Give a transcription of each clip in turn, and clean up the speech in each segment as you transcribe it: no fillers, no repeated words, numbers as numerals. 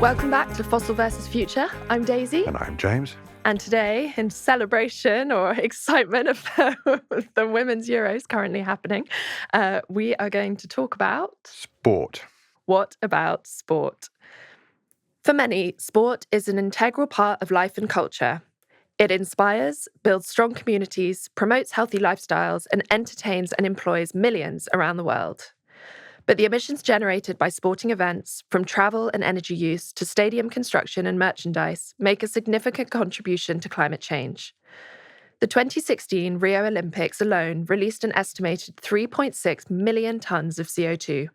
Welcome back to Fossil versus Future. I'm Daisy. And I'm James. And today, in celebration or excitement of the Women's Euros currently happening, we are going to talk about... Sport. What about sport? For many, sport is an integral part of life and culture. It inspires, builds strong communities, promotes healthy lifestyles, and entertains and employs millions around the world. But the emissions generated by sporting events, from travel and energy use to stadium construction and merchandise, make a significant contribution to climate change. The 2016 Rio Olympics alone released an estimated 3.6 million tons of CO2,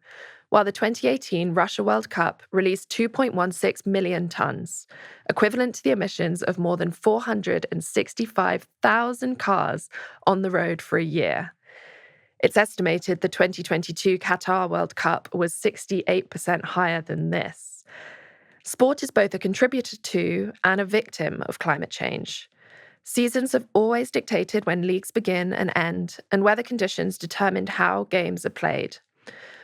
while the 2018 Russia World Cup released 2.16 million tons, equivalent to the emissions of more than 465,000 cars on the road for a year. It's estimated the 2022 Qatar World Cup was 68% higher than this. Sport is both a contributor to and a victim of climate change. Seasons have always dictated when leagues begin and end, and weather conditions determined how games are played.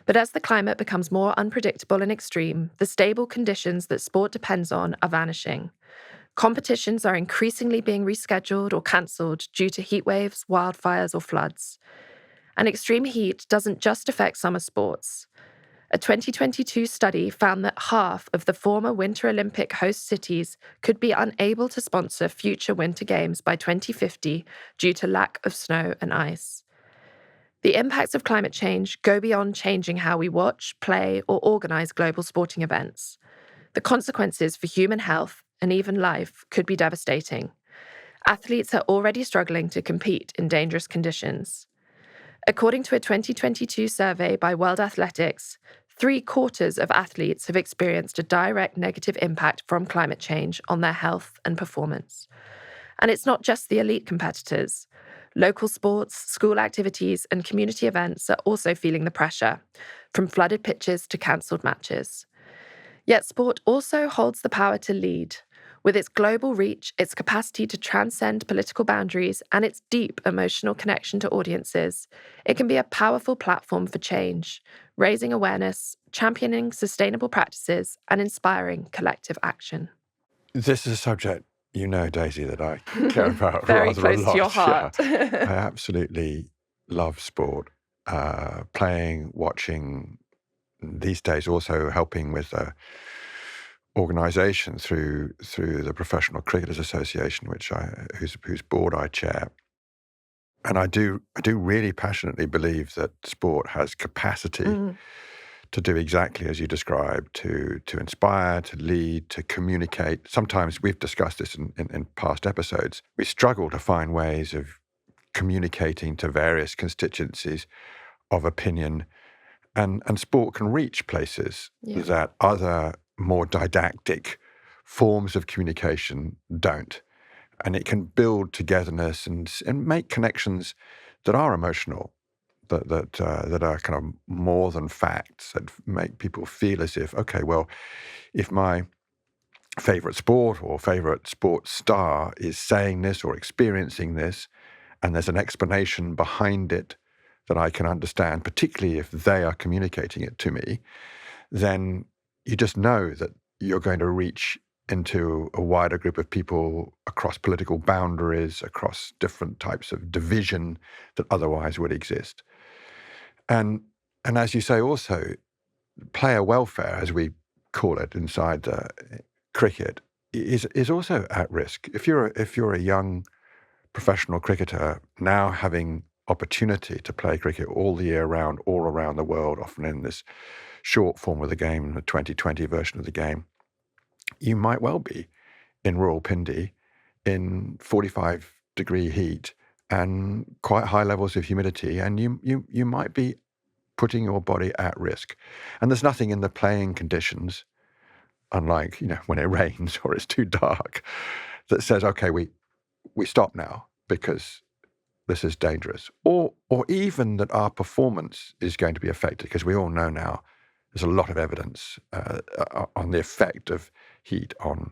But as the climate becomes more unpredictable and extreme, the stable conditions that sport depends on are vanishing. Competitions are increasingly being rescheduled or cancelled due to heat waves, wildfires, or floods. And extreme heat doesn't just affect summer sports. A 2022 study found that half of the former Winter Olympic host cities could be unable to sponsor future Winter Games by 2050 due to lack of snow and ice. The impacts of climate change go beyond changing how we watch, play, or organise global sporting events. The consequences for human health and even life could be devastating. Athletes are already struggling to compete in dangerous conditions. According to a 2022 survey by World Athletics, 3/4 of athletes have experienced a direct negative impact from climate change on their health and performance. And it's not just the elite competitors. Local sports, school activities, and community events are also feeling the pressure, from flooded pitches to cancelled matches. Yet sport also holds the power to lead. With its global reach, its capacity to transcend political boundaries, and its deep emotional connection to audiences, it can be a powerful platform for change, raising awareness, championing sustainable practices, and inspiring collective action. This is a subject, you know, Daisy, that I care about Very rather close a lot. to your heart. Yeah. I absolutely love sport. Playing, watching, these days also helping with organisation through the Professional Cricketers Association, whose board I chair. And I do really passionately believe that sport has capacity to do exactly as you described, to inspire, to lead, to communicate. Sometimes we've discussed this in past episodes. We struggle to find ways of communicating to various constituencies of opinion, and sport can reach places that other more didactic forms of communication don't. And it can build togetherness and make connections that are emotional, that are kind of more than facts, that make people feel as if, okay, well, if my favorite sport or favorite sports star is saying this or experiencing this, and there's an explanation behind it that I can understand, particularly if they are communicating it to me, then you just know that you're going to reach into a wider group of people across political boundaries, across different types of division that otherwise would exist. And as you say, also, player welfare, as we call it inside cricket, is also at risk. If you're a young professional cricketer now having opportunity to play cricket all the year round, all around the world, often in this short form of the game, the 2020 version of the game, you might well be in rural Pindi in 45-degree heat and quite high levels of humidity, and you might be putting your body at risk. And there's nothing in the playing conditions, unlike when it rains or it's too dark, that says, okay, we stop now because this is dangerous, or even that our performance is going to be affected, because we all know now there's a lot of evidence on the effect of heat on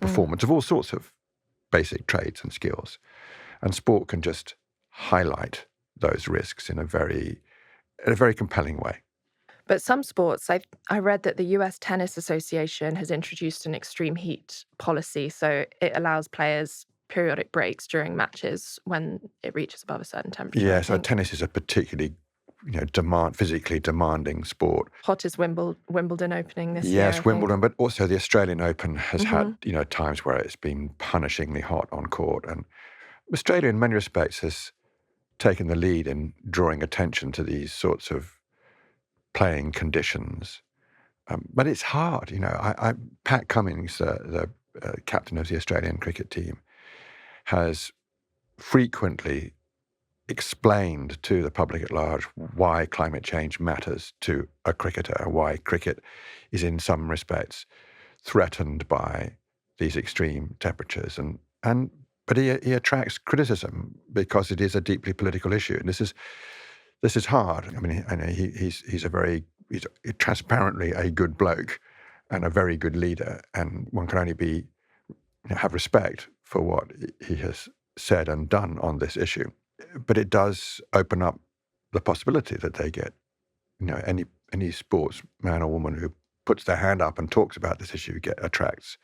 performance of all sorts of basic traits and skills. And sport can just highlight those risks in a very compelling way. But some sports, I read that the US Tennis Association has introduced an extreme heat policy. So it allows players periodic breaks during matches when it reaches above a certain temperature, I Yeah, so think. tennis is a particularly, physically demanding sport. Hot is Wimbledon opening this year, I Yes, think. Wimbledon, but also the Australian Open has Hmm. had, times where it's been punishingly hot on court. And Australia, in many respects, has taken the lead in drawing attention to these sorts of playing conditions. But it's hard, Pat Cummins, the captain of the Australian cricket team, has frequently explained to the public at large why climate change matters to a cricketer, why cricket is in some respects threatened by these extreme temperatures. But he attracts criticism because it is a deeply political issue. And this is hard. I mean, he's transparently a good bloke and a very good leader, and one can only have respect for what he has said and done on this issue. But it does open up the possibility that they get, any sportsman or woman who puts their hand up and talks about this issue attracts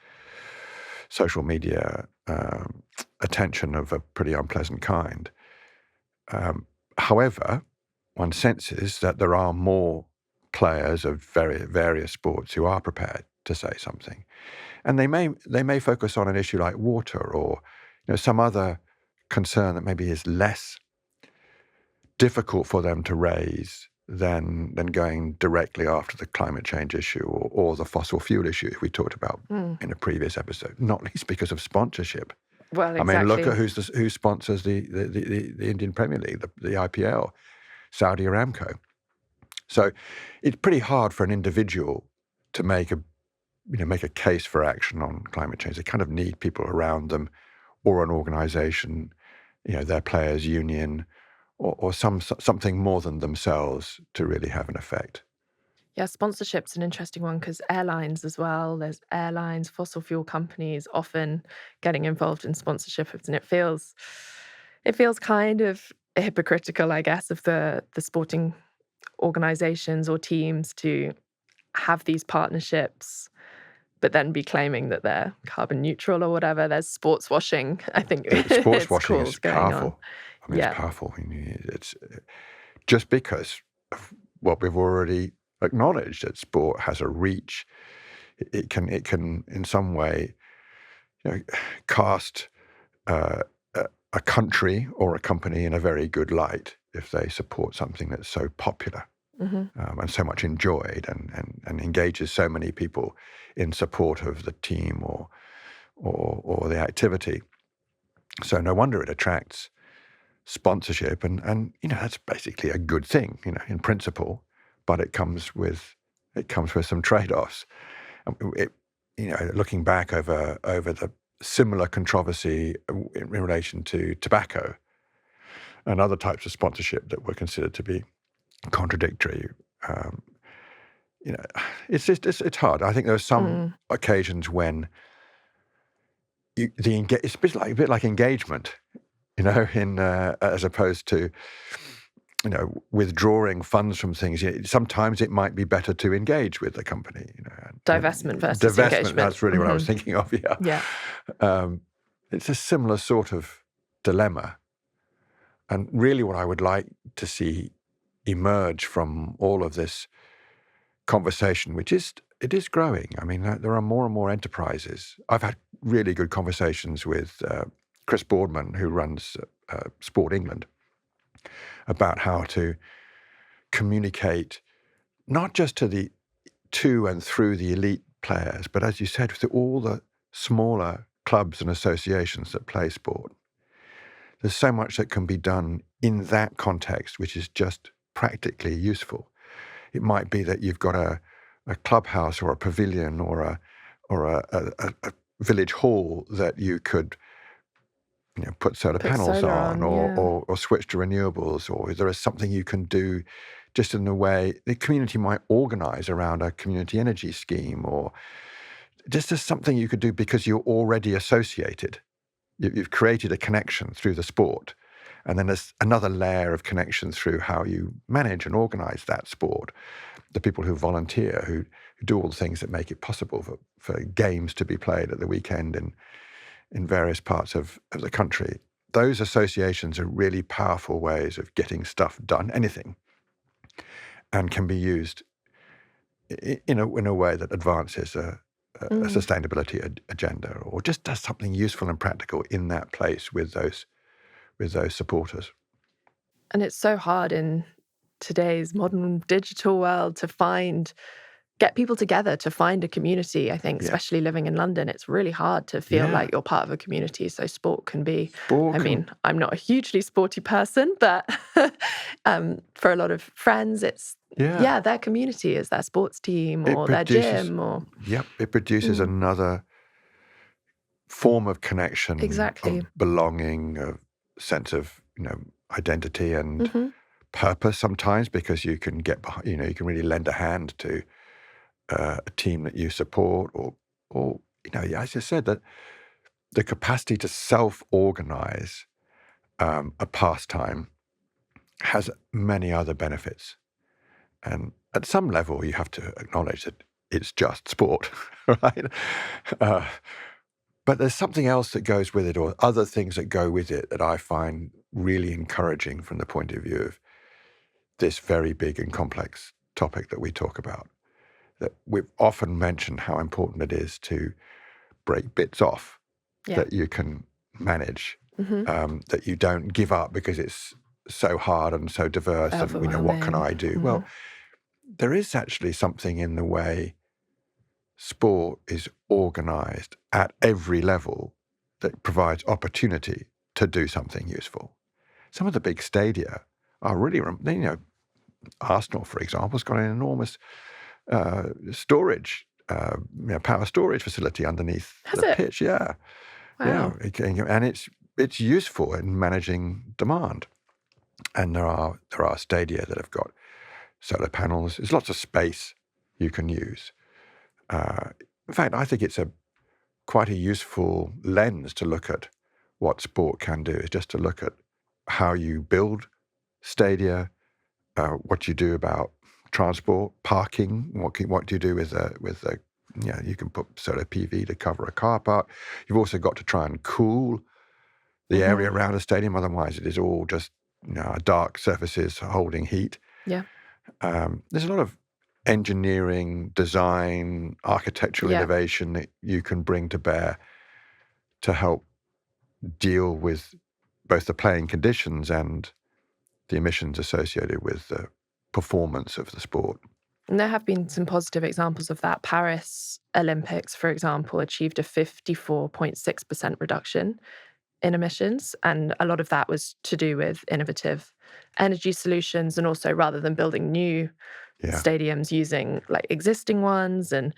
social media attention of a pretty unpleasant kind. However, one senses that there are more players of various sports who are prepared to say something, and they may focus on an issue like water or some other concern that maybe is less difficult for them to raise than going directly after the climate change issue or the fossil fuel issue we talked about in a previous episode, not least because of sponsorship. Well, I mean, look exactly. at who sponsors the Indian Premier League, the IPL, Saudi Aramco. So it's pretty hard for an individual to make a case for action on climate change. They kind of need people around them or an organization, their players' union, or something more than themselves to really have an effect. Yeah, sponsorship's an interesting one because airlines as well. There's airlines, fossil fuel companies often getting involved in sponsorship, and it feels kind of hypocritical, I guess, of the sporting organizations or teams to have these partnerships, but then be claiming that they're carbon neutral or whatever. There's sports washing, I think Sports it's washing called is going on. powerful. I mean, Yeah. it's powerful. I mean, it's just because of what we've already acknowledged, that sport has a reach. It can in some way, cast a country or a company in a very good light if they support something that's so popular Hmm. and so much enjoyed and engages so many people in support of the team or the activity. So no wonder it attracts sponsorship, and that's basically a good thing, in principle, but it comes with some trade-offs. Looking back over the similar controversy in relation to tobacco and other types of sponsorship that were considered to be contradictory. Um, it's hard. I think there are some Mm. occasions when it's a bit like engagement, in as opposed to withdrawing funds from things. Sometimes it might be better to engage with the company. Divestment versus Divestment. engagement. That's really what I was Mhm. thinking of. Yeah. Yeah. It's a similar sort of dilemma, and really, what I would like to see emerge from all of this conversation, which is growing. I mean, there are more and more enterprises. I've had really good conversations with Chris Boardman, who runs Sport England, about how to communicate not just to and through the elite players, but as you said, to all the smaller clubs and associations that play sport. There's so much that can be done in that context, which is just practically useful. It might be that you've got a clubhouse or a pavilion or a village hall that you could put solar Put panels solar on on, yeah. or switch to renewables, or there is something you can do just in the way the community might organize around a community energy scheme, or just as something you could do because you're already associated. You've created a connection through the sport, and then there's another layer of connection through how you manage and organize that sport. the people who volunteer, who do all the things that make it possible for games to be played at the weekend in various parts of the country. Those associations are really powerful ways of getting stuff done, anything, and can be used in a way that advances a sustainability agenda, or just does something useful and practical in that place with those supporters. And it's so hard in today's modern digital world to get people together to find a community. I think, Yeah. especially living in London, it's really hard to feel like you're part of a community. So sport can be, I'm not a hugely sporty person, but for a lot of friends, it's, their community is their sports team or their gym. Yep, it produces another form of connection, Exactly. of belonging, a sense of, identity and purpose sometimes, because you can get behind, you can really lend a hand to a team that you support, or as I said, that the capacity to self-organize a pastime has many other benefits. And at some level, you have to acknowledge that it's just sport, right? But there's something else that goes with it, or other things that go with it, that I find really encouraging from the point of view of this very big and complex topic that we talk about. That we've often mentioned how important it is to break bits off that you can manage, that you don't give up because it's so hard and so diverse, and what can I do? Well, there is actually something in the way sport is organized at every level that provides opportunity to do something useful. Some of the big stadia are really, Arsenal, for example, has got an enormous storage, power storage facility underneath the pitch. Yeah. Wow. Yeah. And it's useful in managing demand. And there are stadia that have got solar panels. There's lots of space you can use. In fact, I think it's quite a useful lens to look at what sport can do, is just to look at how you build stadia, what you do about transport, parking, what do you do with the you can put solar PV to cover a car park. You've also got to try and cool the area around a stadium, otherwise it is all just dark surfaces holding heat. Yeah. There's a lot of engineering, design, architectural innovation that you can bring to bear to help deal with both the playing conditions and the emissions associated with the performance of the sport. And there have been some positive examples of that. Paris Olympics, for example, achieved a 54.6% reduction in emissions. And a lot of that was to do with innovative energy solutions, and also, rather than building new stadiums, using like existing ones, and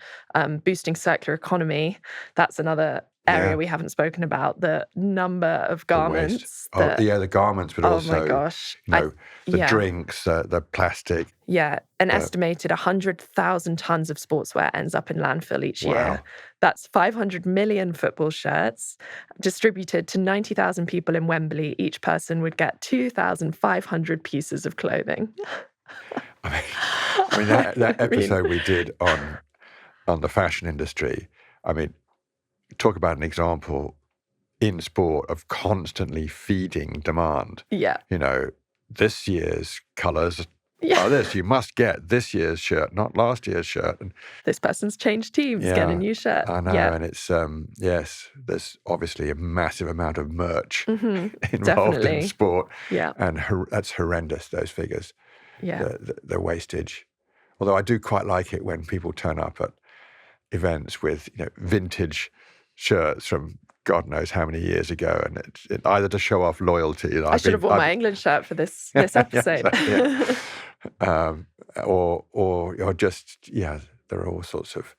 boosting circular economy. That's another area we haven't spoken about, the number of garments. The garments, but also, my gosh. the drinks, the plastic. Yeah, an estimated 100,000 tons of sportswear ends up in landfill each year. That's 500 million football shirts distributed to 90,000 people in Wembley. Each person would get 2,500 pieces of clothing. I mean that episode we did on the fashion industry, talk about an example in sport of constantly feeding demand. Yeah. This year's colours are this. You must get this year's shirt, not last year's shirt. And this person's changed teams, get a new shirt. I know, and it's, there's obviously a massive amount of merch involved in sport. Yeah. And that's horrendous, those figures. Yeah. The wastage. Although I do quite like it when people turn up at events with vintage shirts from God knows how many years ago, and it either to show off loyalty. I should have worn my England shirt for this episode. Or just there are all sorts of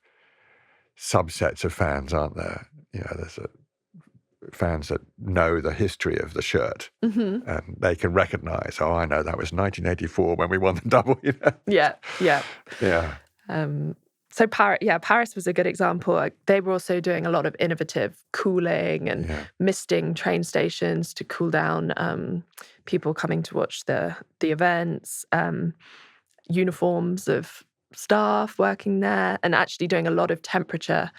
subsets of fans, aren't there? There's fans that know the history of the shirt, and they can recognise. Oh, I know that was 1984 when we won the double. Yeah. So Paris was a good example. They were also doing a lot of innovative cooling and misting train stations to cool down people coming to watch the events. Uniforms of staff working there, and actually doing a lot of temperature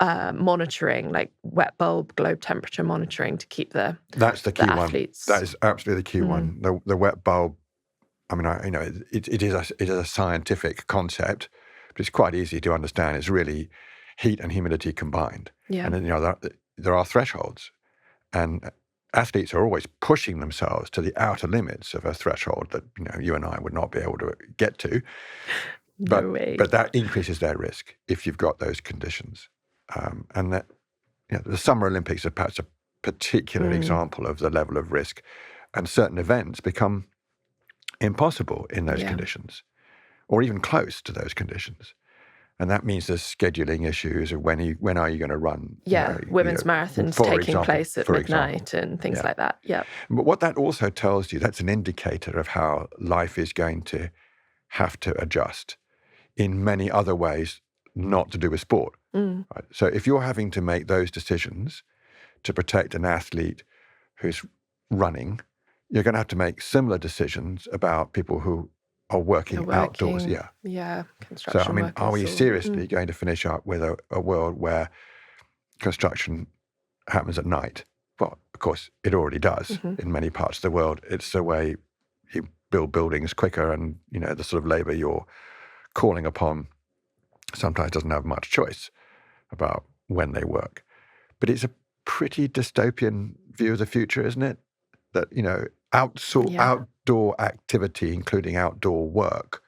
monitoring, like wet bulb globe temperature monitoring to keep That's the key one. athletes. That is absolutely the key one. The wet bulb. I mean, it is a scientific concept, but it's quite easy to understand. It's really heat and humidity combined. Yeah. And then, there are thresholds, and athletes are always pushing themselves to the outer limits of a threshold that you and I would not be able to get to. No way. But that increases their risk if you've got those conditions. And that the Summer Olympics are perhaps a particular example of the level of risk, and certain events become impossible in those conditions, or even close to those conditions. And that means there's scheduling issues of when are you going to run? Women's marathons taking place at midnight and things like that. Yeah. But what that also tells you, that's an indicator of how life is going to have to adjust in many other ways, not to do with sport. Right? So if you're having to make those decisions to protect an athlete who's running, you're going to have to make similar decisions about people who are working outdoors. Yeah, construction. So, I mean, are we seriously going to finish up with a world where construction happens at night? Well, of course, it already does in many parts of the world. It's the way you build buildings quicker, and, the sort of labour you're calling upon sometimes doesn't have much choice about when they work. But it's a pretty dystopian view of the future, isn't it? That, outdoor activity, including outdoor work,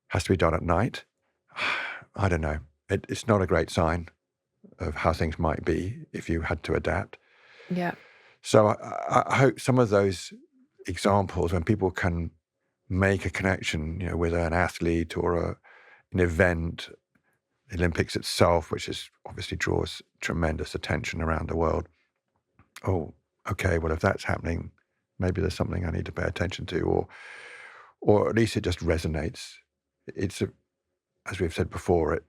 has to be done at night. I don't know. It's not a great sign of how things might be if you had to adapt. Yeah. So I hope some of those examples, when people can make a connection, with an athlete or an event, the Olympics itself, which obviously draws tremendous attention around the world. Oh, okay, well, if that's happening, maybe there's something I need to pay attention to, or at least it just resonates. As we've said before,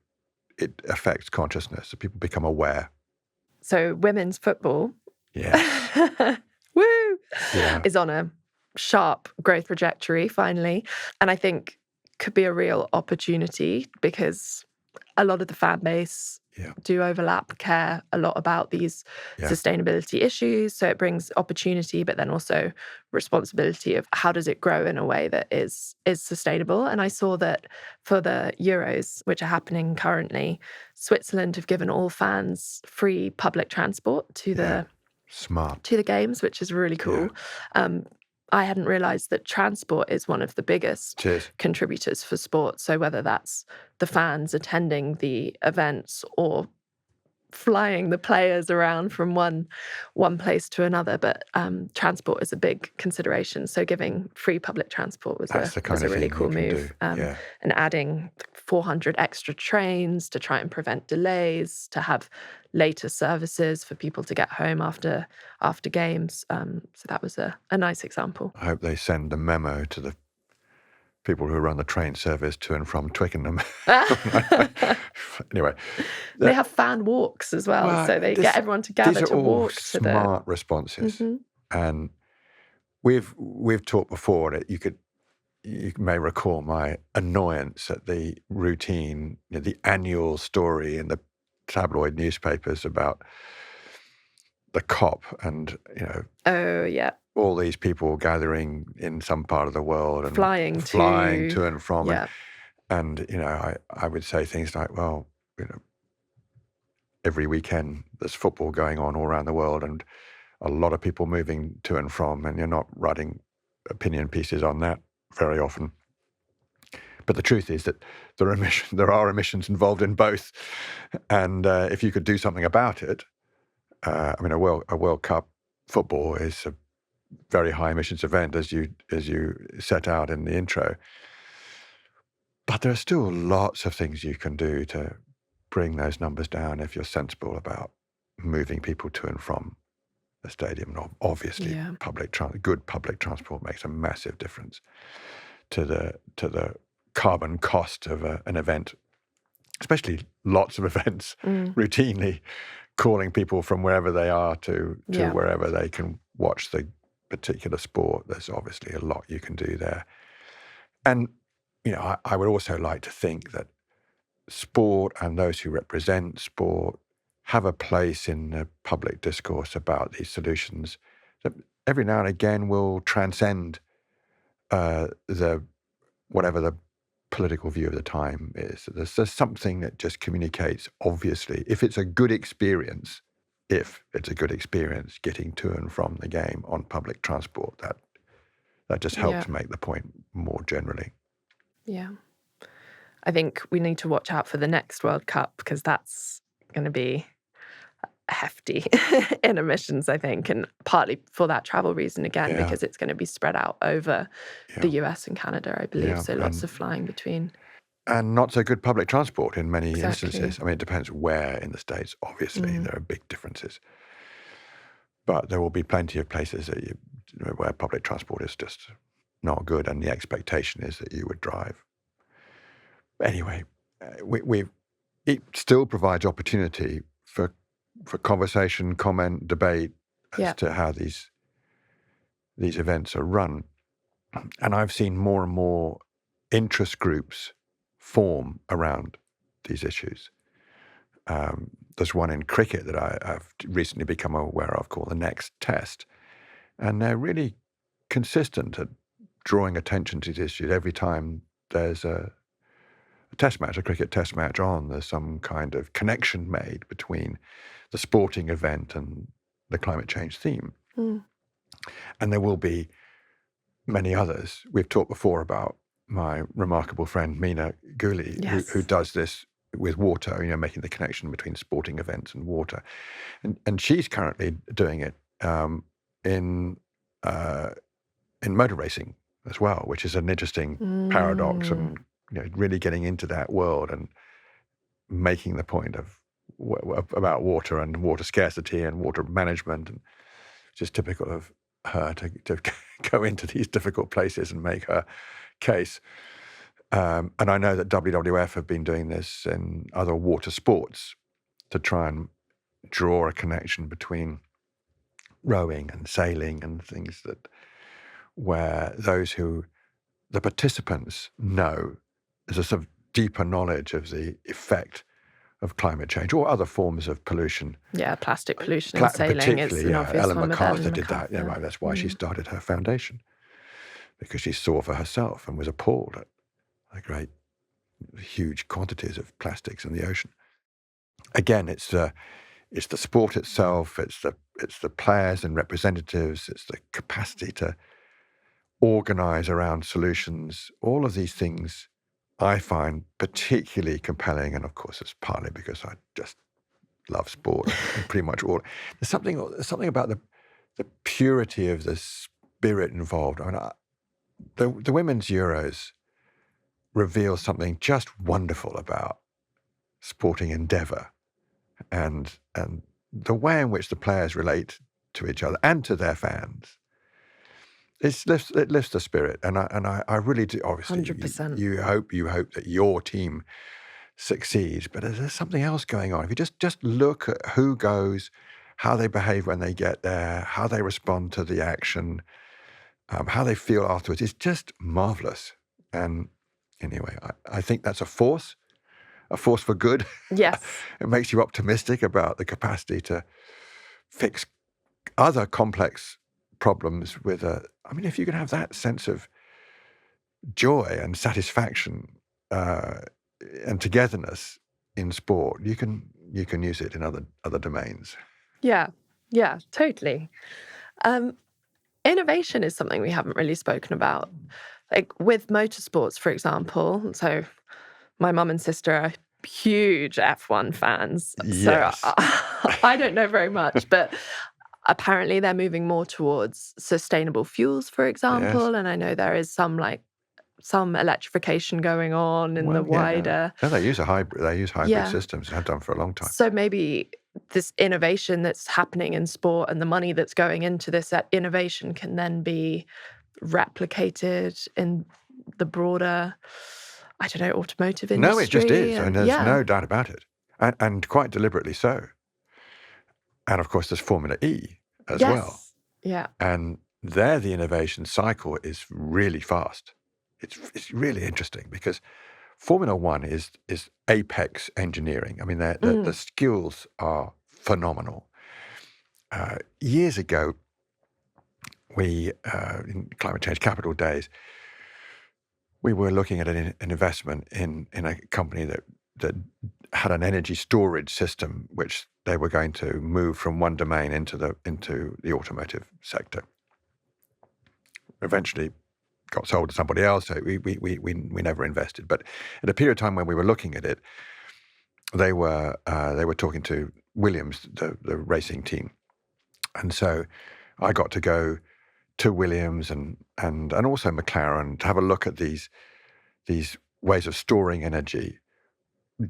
it affects consciousness, so people become aware. So women's football, woo, is on a sharp growth trajectory finally, and I think could be a real opportunity because a lot of the fan base do overlap, care a lot about these sustainability issues. So it brings opportunity, but then also responsibility of how does it grow in a way that is sustainable. And I saw that for the Euros, which are happening currently, Switzerland have given all fans free public transport to the games, which is really cool. I hadn't realised that transport is one of the biggest contributors for sport. So whether that's the fans attending the events or flying the players around from one place to another, but transport is a big consideration. So giving free public transport was a really cool move. And adding 400 extra trains to try and prevent delays, to have later services for people to get home after games. So that was a nice example. I hope they send a memo to the people who run the train service to and from Twickenham. Anyway. They have fan walks as well, so they get everyone to gather to walk to the... smart responses. And we've talked before that you may recall my annoyance at the routine, the annual story in the tabloid newspapers about the COP and, all these people gathering in some part of the world and flying to and from. Yeah. And I would say things like, well, every weekend there's football going on all around the world and a lot of people moving to and from, and you're not writing opinion pieces on that very often. But the truth is that there are emissions involved in both. And if you could do something about it, a World Cup football is a very high emissions event, as you set out in the intro. But there are still lots of things you can do to bring those numbers down if you're sensible about moving people to and from the stadium. And obviously, good public transport makes a massive difference to the carbon cost of an event, especially lots of events routinely calling people from wherever they are to wherever they can watch the particular sport. There's obviously a lot you can do there. And I would also like to think that sport and those who represent sport have a place in the public discourse about these solutions that every now and again will transcend whatever the political view of the time is. There's something that just communicates obviously. If it's a good experience, getting to and from the game on public transport, that just helps make the point more generally. Yeah. I think we need to watch out for the next World Cup because that's going to be hefty in emissions, I think, and partly for that travel reason again, because it's going to be spread out over the US and Canada, I believe. So lots of flying between. And not so good public transport in many instances. I mean, it depends where in the States, obviously. There are big differences. But there will be plenty of places where public transport is just not good, and the expectation is that you would drive. Anyway, it still provides opportunity for conversation, comment, debate as to how these events are run. And I've seen more and more interest groups form around these issues. There's one in cricket that I've recently become aware of called the Next Test. And they're really consistent at drawing attention to these issues every time there's a cricket test match on. There's some kind of connection made between the sporting event and the climate change theme. And there will be many others. We've talked before about my remarkable friend Meena Ghuli, who does this with water, making the connection between sporting events and water. And she's currently doing it in motor racing as well, which is an interesting paradox, and really getting into that world and making the point about water and water scarcity and water management, and which is typical of her to go into these difficult places and make her case. And I know that WWF have been doing this in other water sports to try and draw a connection between rowing and sailing and things where the participants know there's a sort of deeper knowledge of the effect of climate change or other forms of pollution. Yeah, plastic pollution in sailing is an obvious Ellen one. MacArthur did that. That's why she started her foundation, because she saw for herself and was appalled at the great, huge quantities of plastics in the ocean. Again, it's the sport itself. It's the players and representatives. It's the capacity to organize around solutions. All of these things I find particularly compelling, and of course it's partly because I just love sport and pretty much all. There's something about the purity of the spirit involved. I mean, the Women's Euros reveal something just wonderful about sporting endeavour and the way in which the players relate to each other and to their fans. It lifts the spirit, and I really do. Obviously, 100%. You hope that your team succeeds, but there's something else going on. If you just look at who goes, how they behave when they get there, how they respond to the action, how they feel afterwards, it's just marvelous. And anyway, I think that's a force for good. Yes. It makes you optimistic about the capacity to fix other complex problems with if you can have that sense of joy and satisfaction and togetherness in sport, you can use it in other domains. Yeah, totally. Innovation is something we haven't really spoken about. Like with motorsports, for example. So my mum and sister are huge F1 fans. Yes. So I don't know very much, but apparently they're moving more towards sustainable fuels, for example. Yes. And I know there is some electrification going on in the wider. No, they use hybrid systems and have done for a long time. So maybe this innovation that's happening in sport and the money that's going into this innovation can then be replicated in the broader, automotive industry. No, it just is. And there's no doubt about it. And quite deliberately so. And of course, there's Formula E as well. Yeah. And there the innovation cycle is really fast. it's really interesting because Formula One is apex engineering. I mean, the skills are phenomenal. Years ago, we in climate change capital days, we were looking at an investment in a company that had an energy storage system, which they were going to move from one domain into the automotive sector. Eventually, got sold to somebody else, so we never invested. But at a period of time when we were looking at it, they were talking to Williams, the racing team, and so I got to go to Williams and also McLaren to have a look at these ways of storing energy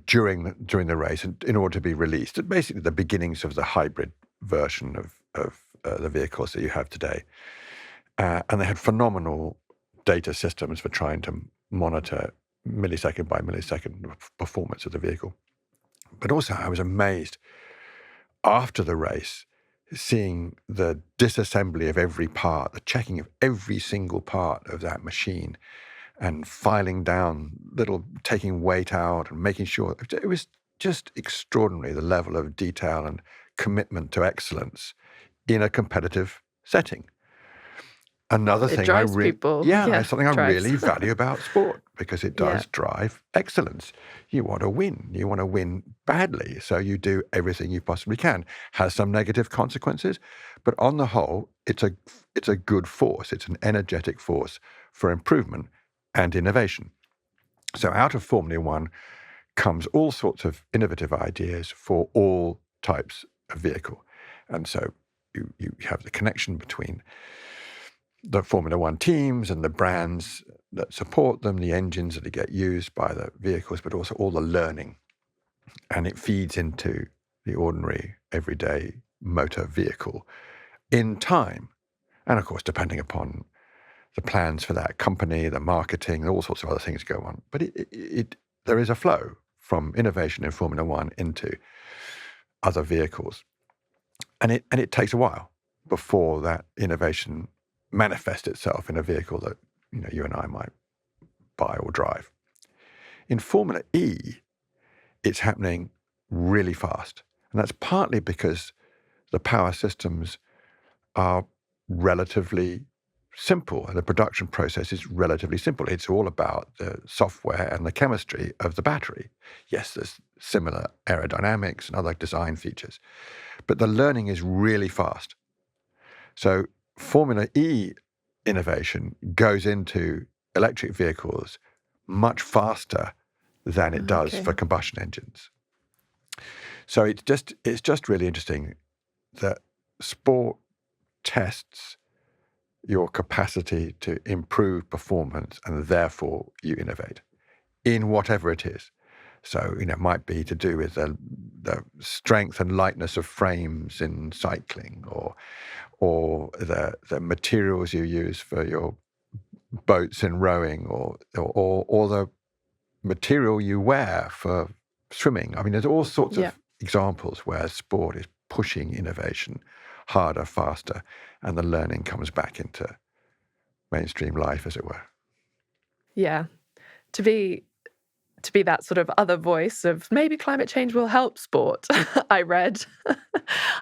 during the race and in order to be released. Basically, the beginnings of the hybrid version of the vehicles that you have today, and they had phenomenal data systems for trying to monitor millisecond by millisecond performance of the vehicle. But also, I was amazed after the race seeing the disassembly of every part, the checking of every single part of that machine, and filing down taking weight out and making sure. It was just extraordinary, the level of detail and commitment to excellence in a competitive setting. Another thing something I really value about sport, because it does drive excellence. You want to win. You want to win badly, so you do everything you possibly can. Has some negative consequences, but on the whole, it's a good force. It's an energetic force for improvement and innovation. So out of Formula One comes all sorts of innovative ideas for all types of vehicle. And so you have the connection between the Formula One teams and the brands that support them, the engines that get used by the vehicles, but also all the learning. And it feeds into the ordinary, everyday motor vehicle in time. And of course, depending upon the plans for that company, the marketing, all sorts of other things go on. But there is a flow from innovation in Formula One into other vehicles. And it takes a while before that innovation manifest itself in a vehicle that you and I might buy or drive. In Formula E, it's happening really fast. And that's partly because the power systems are relatively simple and the production process is relatively simple. It's all about the software and the chemistry of the battery. Yes, there's similar aerodynamics and other design features, but the learning is really fast. So Formula E innovation goes into electric vehicles much faster than it does for combustion engines. So it's just really interesting that sport tests your capacity to improve performance, and therefore you innovate in whatever it is. So, it might be to do with the strength and lightness of frames in cycling, or the materials you use for your boats in rowing, or the material you wear for swimming. I mean, there's all sorts of examples where sport is pushing innovation harder, faster, and the learning comes back into mainstream life, as it were. Yeah. To be that sort of other voice of maybe climate change will help sport. I read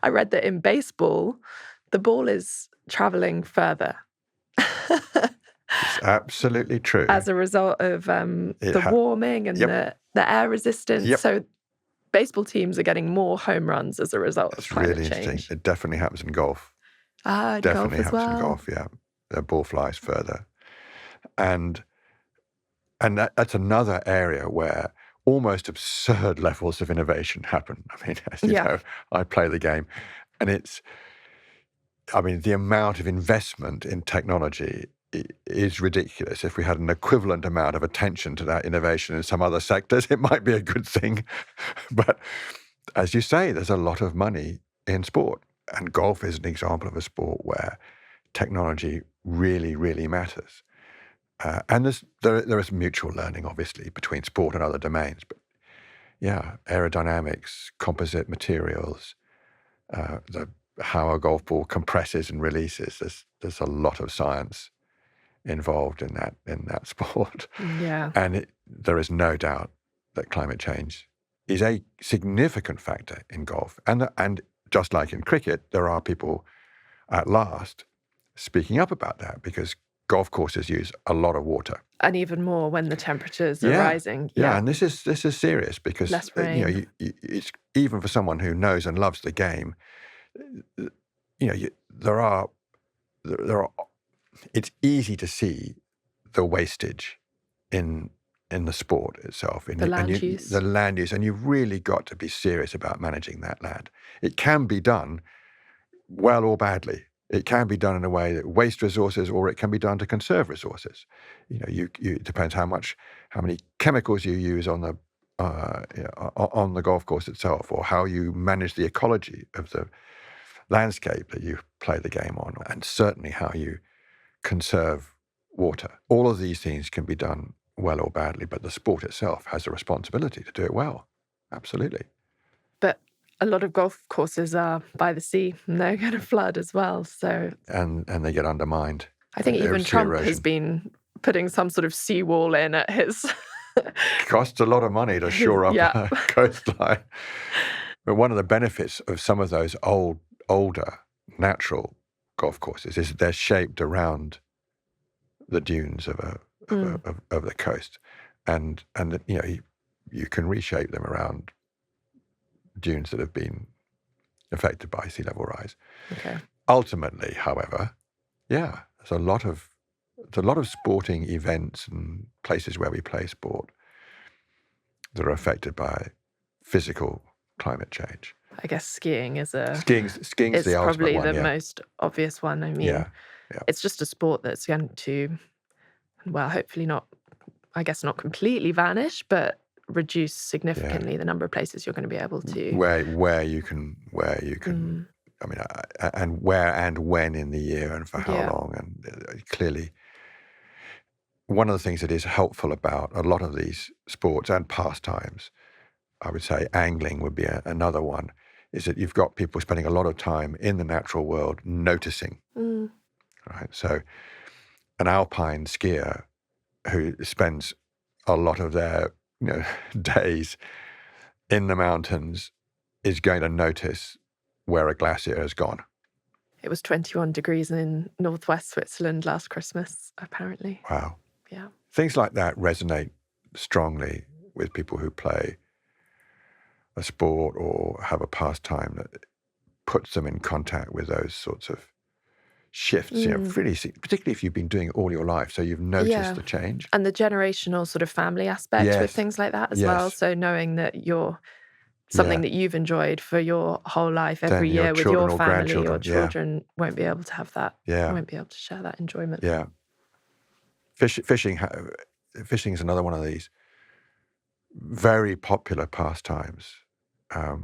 that in baseball, the ball is traveling further. It's absolutely true. As a result of the warming and the air resistance. Yep. So baseball teams are getting more home runs as a result of climate really change. Interesting. It definitely happens in golf. Definitely happens in golf, yeah. The ball flies further. And that's another area where almost absurd levels of innovation happen. I mean, as you know, I play the game, and the amount of investment in technology is ridiculous. If we had an equivalent amount of attention to that innovation in some other sectors, it might be a good thing. But as you say, there's a lot of money in sport, and golf is an example of a sport where technology really, really matters. And there is mutual learning, obviously, between sport and other domains. But aerodynamics, composite materials, how a golf ball compresses and releases. There's a lot of science involved in that sport. Yeah. And there is no doubt that climate change is a significant factor in golf. And just like in cricket, there are people at last speaking up about that, because golf courses use a lot of water. And even more when the temperatures are rising. Yeah, and this is serious, because Less rain. it's even for someone who knows and loves the game. There are. It's easy to see the wastage in the sport itself, The land use. the land use, and you've really got to be serious about managing that land. It can be done well or badly. It can be done in a way that wastes resources, or it can be done to conserve resources. It depends how many chemicals you use on the golf course itself, or how you manage the ecology of the landscape that you play the game on, and certainly how you conserve water. All of these things can be done well or badly, but the sport itself has a responsibility to do it well. Absolutely. But a lot of golf courses are by the sea, and they're going to flood as well. So and they get undermined. I think even Trump has been putting some sort of seawall in at his. Costs a lot of money to shore up a coastline. But one of the benefits of some of those older natural golf courses is that they're shaped around the dunes of the coast, and you can reshape them around dunes that have been affected by sea level rise. Okay. Ultimately, however, there's a lot of sporting events and places where we play sport that are affected by physical climate change. I guess skiing is skiing's the probably ultimate one, the most obvious one. I mean, it's just a sport that's going to, well, hopefully not completely vanish, but reduce significantly the number of places you're going to be able to where you can. I mean, and where and when in the year and for how long, and clearly. One of the things that is helpful about a lot of these sports and pastimes, I would say angling would be another one, is that you've got people spending a lot of time in the natural world noticing. Right? So an alpine skier who spends a lot of their days in the mountains is going to notice where a glacier has gone. It was 21 degrees in northwest Switzerland last Christmas, apparently. Wow. Yeah. Things like that resonate strongly with people who play a sport or have a pastime that puts them in contact with those sorts of shifts, really, particularly if you've been doing it all your life, so you've noticed the change. And the generational sort of family aspect with things like that as well. So knowing that you're something that you've enjoyed for your whole life every year with your family, your children won't be able to have that, won't be able to share that enjoyment. Yeah. Fishing is another one of these very popular pastimes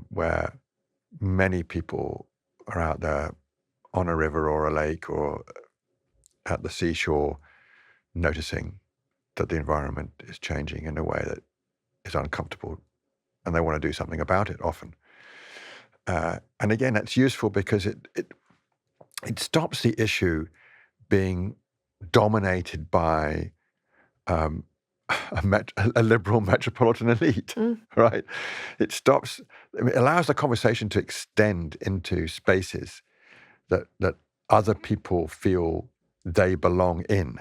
where many people are out there on a river or a lake or at the seashore noticing that the environment is changing in a way that is uncomfortable, and they want to do something about it often. And again, that's useful because it stops the issue being dominated by a liberal metropolitan elite, right? It allows the conversation to extend into spaces that other people feel they belong in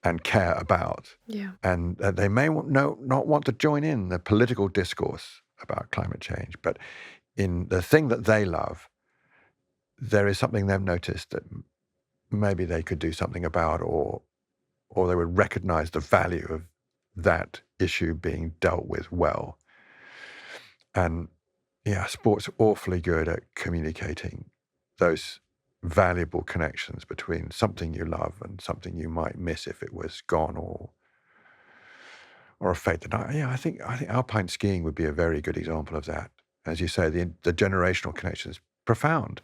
and care about. Yeah. And they may not want to join in the political discourse about climate change, but in the thing that they love, there is something they've noticed that maybe they could do something about, or they would recognize the value of that issue being dealt with well. And sport's awfully good at communicating those valuable connections between something you love and something you might miss if it was gone or affected. I think alpine skiing would be a very good example of that. As you say, the generational connection is profound.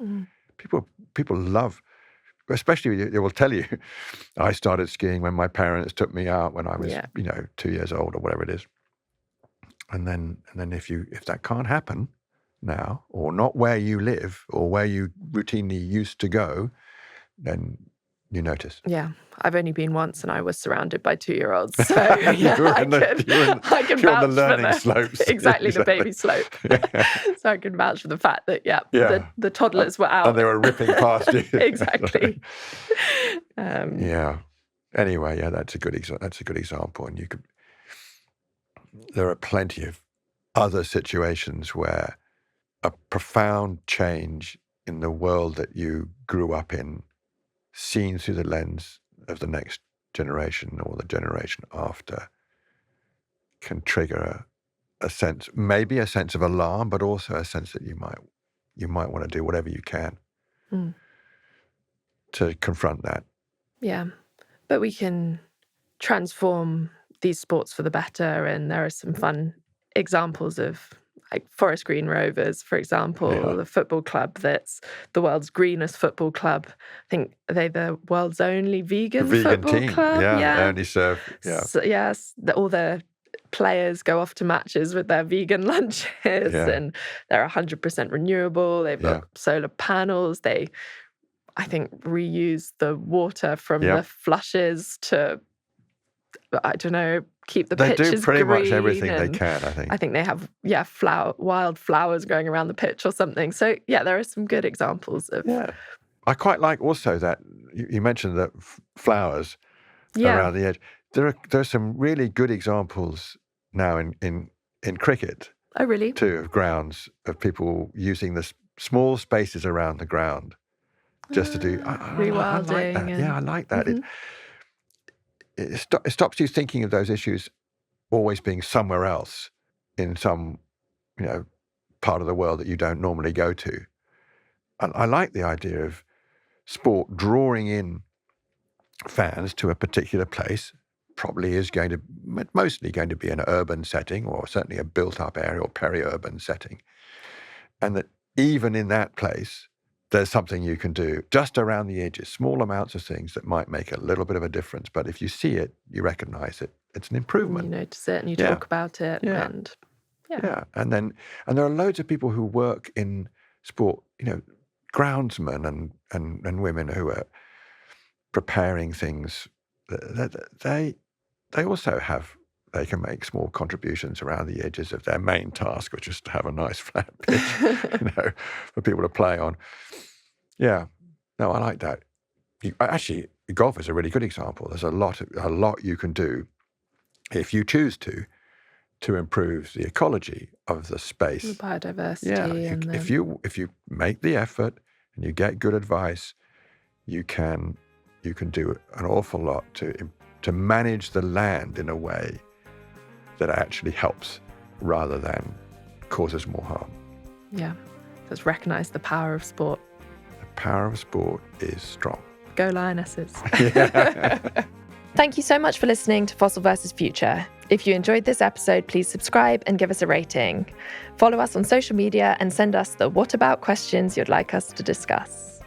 People love, especially they will tell you, I started skiing when my parents took me out when I was 2 years old or whatever it is. And then if that can't happen now, or not where you live or where you routinely used to go, then you notice. Yeah. I've only been once and I was surrounded by 2-year-olds. So yeah, I can vouch you're on the learning for slopes. Exactly, the baby slope. So I can vouch for the fact that, the toddlers were out. And they were ripping past you. Exactly. Yeah. Anyway, that's a good example. And there are plenty of other situations where a profound change in the world that you grew up in, seen through the lens of the next generation or the generation after, can trigger a sense, maybe a sense of alarm, but also a sense that you might want to do whatever you can to confront that. Yeah. But we can transform these sports for the better, and there are some fun examples of, like, Forest Green Rovers, for example, the football club that's the world's greenest football club. I think they're the world's only vegan football team. club. Yeah, they only serve. Yeah. So, yes, all the players go off to matches with their vegan lunches, and they're 100% renewable. They've got solar panels. They, I think, reuse the water from the flushes to, I don't know, keep the pitches green. They do pretty much everything they can, I think. I think they have, wild flowers growing around the pitch or something. So, there are some good examples of... Yeah. I quite like also that, you mentioned that flowers around the edge. There are some really good examples now in cricket. Oh, really? Too, of grounds, of people using the small spaces around the ground just to do... rewilding. I like that. Yeah, I like that. Mm-hmm. It stops you thinking of those issues always being somewhere else in some, part of the world that you don't normally go to. And I like the idea of sport drawing in fans to a particular place. Probably is mostly going to be an urban setting, or certainly a built-up area or peri-urban setting. And that even in that place, there's something you can do just around the edges, small amounts of things that might make a little bit of a difference. But if you see it, you recognize it. It's an improvement. You notice it and you talk about it. And and there are loads of people who work in sport, groundsmen and women who are preparing things. They also they can make small contributions around the edges of their main task, which is to have a nice flat pitch, for people to play on. Yeah, no, I like that. Actually, golf is a really good example. There's a lot you can do if you choose to improve the ecology of the space, the biodiversity. Yeah, if you make the effort and you get good advice, you can do an awful lot to manage the land in a way that actually helps rather than causes more harm. Yeah, let's recognise the power of sport. The power of sport is strong. Go Lionesses. Thank you so much for listening to Fossil vs. Future. If you enjoyed this episode, please subscribe and give us a rating. Follow us on social media and send us the what about questions you'd like us to discuss.